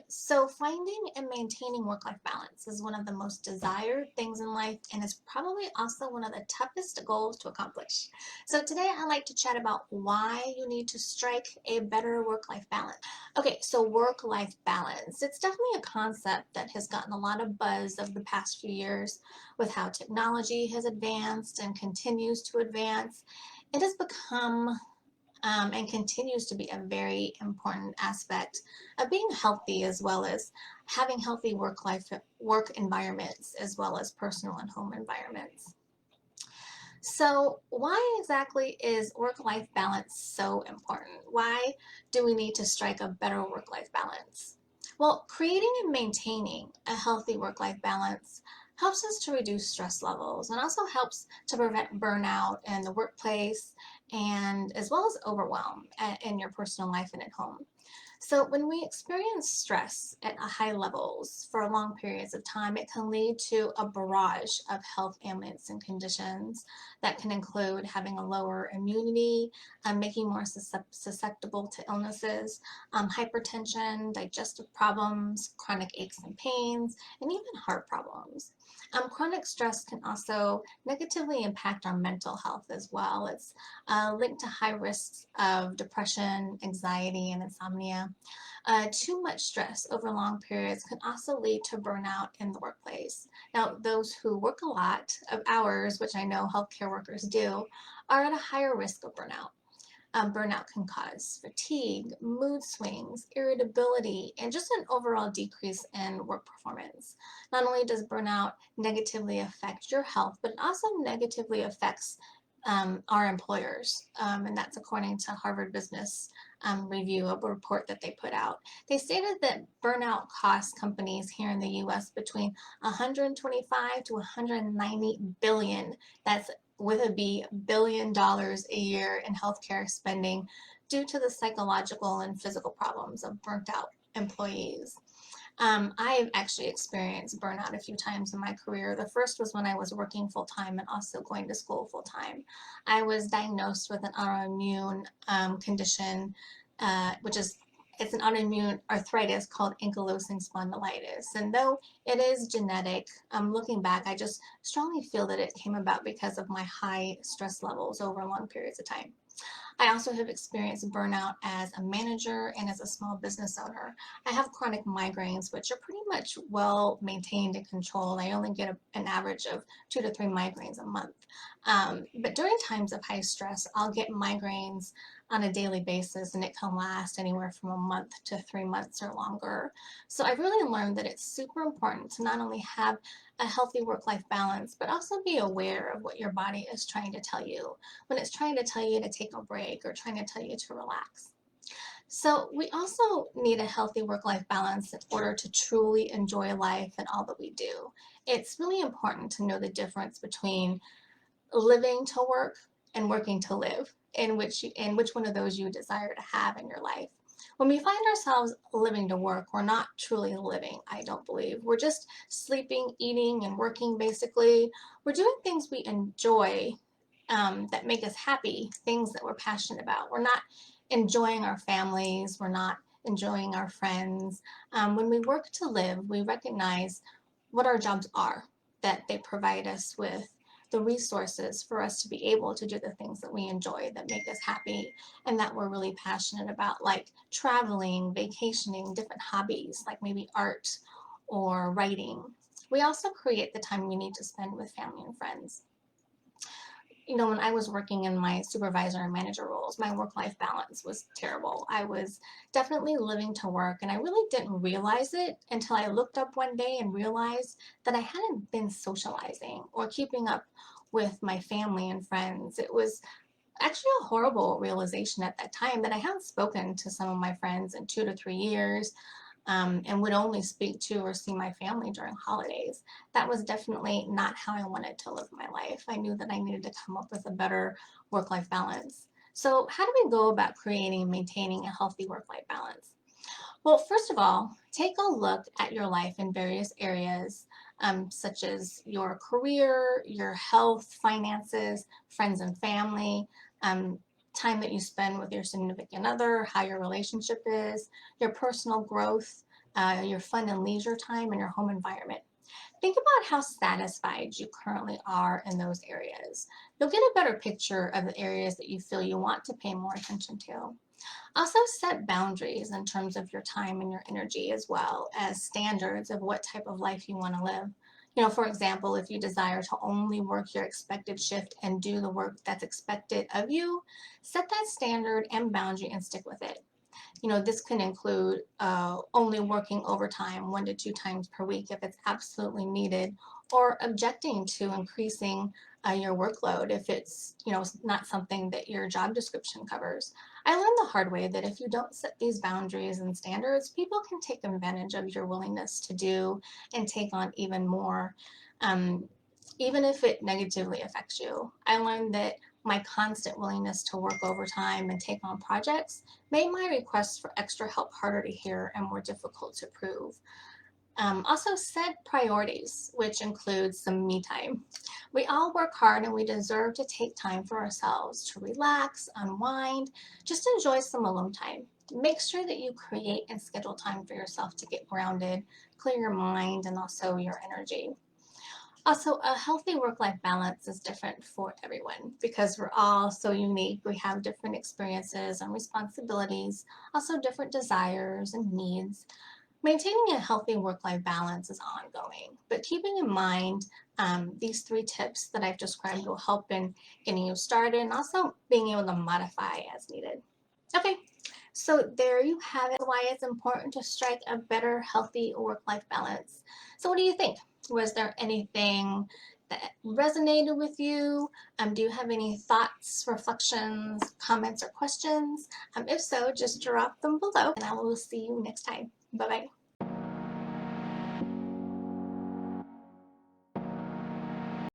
So finding and maintaining work-life balance is one of the most desired things in life and is probably also one of the toughest goals to accomplish. So today I'd like to chat about why you need to strike a better work-life balance. Okay, so work-life balance. It's definitely a concept that has gotten a lot of buzz over the past few years with how technology has advanced and continues to advance. It has become and continues to be a very important aspect of being healthy, as well as having healthy work environments as well as personal and home environments. So why exactly is work-life balance so important? Why do we need to strike a better work-life balance? Well, creating and maintaining a healthy work-life balance helps us to reduce stress levels and also helps to prevent burnout in the workplace and as well as overwhelm in your personal life and at home. So when we experience stress at high levels for long periods of time, it can lead to a barrage of health ailments and conditions that can include having a lower immunity, making more susceptible to illnesses, hypertension, digestive problems, chronic aches and pains, and even heart problems. Chronic stress can also negatively impact our mental health as well. It's linked to high risks of depression, anxiety, and insomnia. Too much stress over long periods can also lead to burnout in the workplace. Now, those who work a lot of hours, which I know healthcare workers do, are at a higher risk of burnout. Burnout can cause fatigue, mood swings, irritability, and just an overall decrease in work performance. Not only does burnout negatively affect your health, but it also negatively affects our employers. And that's according to Harvard Business Review, a report that they put out. They stated that burnout costs companies here in the US between 125 to 190 billion. That's with a $1 billion a year in healthcare spending due to the psychological and physical problems of burnt out employees. I've actually experienced burnout a few times in my career. The first was when I was working full time and also going to school full time. I was diagnosed with an autoimmune condition, which is it's an autoimmune arthritis called ankylosing spondylitis. And though it is genetic, looking back, I just strongly feel that it came about because of my high stress levels over long periods of time. I also have experienced burnout as a manager and as a small business owner. I have chronic migraines, which are pretty much well maintained and controlled. I only get an average of 2 to 3 migraines a month. But during times of high stress, I'll get migraines on a daily basis, and it can last anywhere from a month to 3 months or longer. So I really learned that it's super important to not only have a healthy work-life balance, but also be aware of what your body is trying to tell you when it's trying to tell you to take a break or trying to tell you to relax. So we also need a healthy work-life balance in order to truly enjoy life and all that we do. It's really important to know the difference between living to work and working to live, in which one of those you desire to have in your life. When we find ourselves living to work, we're not truly living, I don't believe. We're just sleeping, eating, and working basically. We're doing things we enjoy that make us happy, things that we're passionate about. We're not enjoying our families, we're not enjoying our friends. When we work to live, we recognize what our jobs are, that they provide us with the resources for us to be able to do the things that we enjoy, that make us happy, and that we're really passionate about, like traveling, vacationing, different hobbies, like maybe art or writing. We also create the time we need to spend with family and friends. When I was working in my supervisor and manager roles, my work-life balance was terrible. I was definitely living to work, and I really didn't realize it until I looked up one day and realized that I hadn't been socializing or keeping up with my family and friends. It was actually a horrible realization at that time that I hadn't spoken to some of my friends in 2 to 3 years, and would only speak to or see my family during holidays. That was definitely not how I wanted to live my life. I knew that I needed to come up with a better work-life balance. So how do we go about creating and maintaining a healthy work-life balance? Well, first of all, take a look at your life in various areas, such as your career, your health, finances, friends and family, um, time that you spend with your significant other, how your relationship is, your personal growth. your fun and leisure time, and your home environment. Think about how satisfied you currently are in those areas. You'll get a better picture of the areas that you feel you want to pay more attention to. Also, set boundaries in terms of your time and your energy, as well as standards of what type of life you want to live. For example, if you desire to only work your expected shift and do the work that's expected of you, set that standard and boundary and stick with it. This can include only working overtime 1 to 2 times per week if it's absolutely needed, or objecting to increasing your workload if it's not something that your job description covers. I learned the hard way that if you don't set these boundaries and standards, people can take advantage of your willingness to do and take on even more, um, even if it negatively affects you. I learned that my constant willingness to work overtime and take on projects made my requests for extra help harder to hear and more difficult to prove. Also, set priorities, which includes some me time. We all work hard and we deserve to take time for ourselves to relax, unwind, just enjoy some alone time. Make sure that you create and schedule time for yourself to get grounded, clear your mind, and also your energy. Also, a healthy work-life balance is different for everyone because we're all so unique. We have different experiences and responsibilities, also different desires and needs. Maintaining a healthy work-life balance is ongoing, but keeping in mind these 3 tips that I've described will help in getting you started and also being able to modify as needed. Okay, so there you have it, why it's important to strike a better, healthy work-life balance. So what do you think? Was there anything that resonated with you? Do you have any thoughts, reflections, comments, or questions? If so, just drop them below, and I will see you next time. Bye-bye.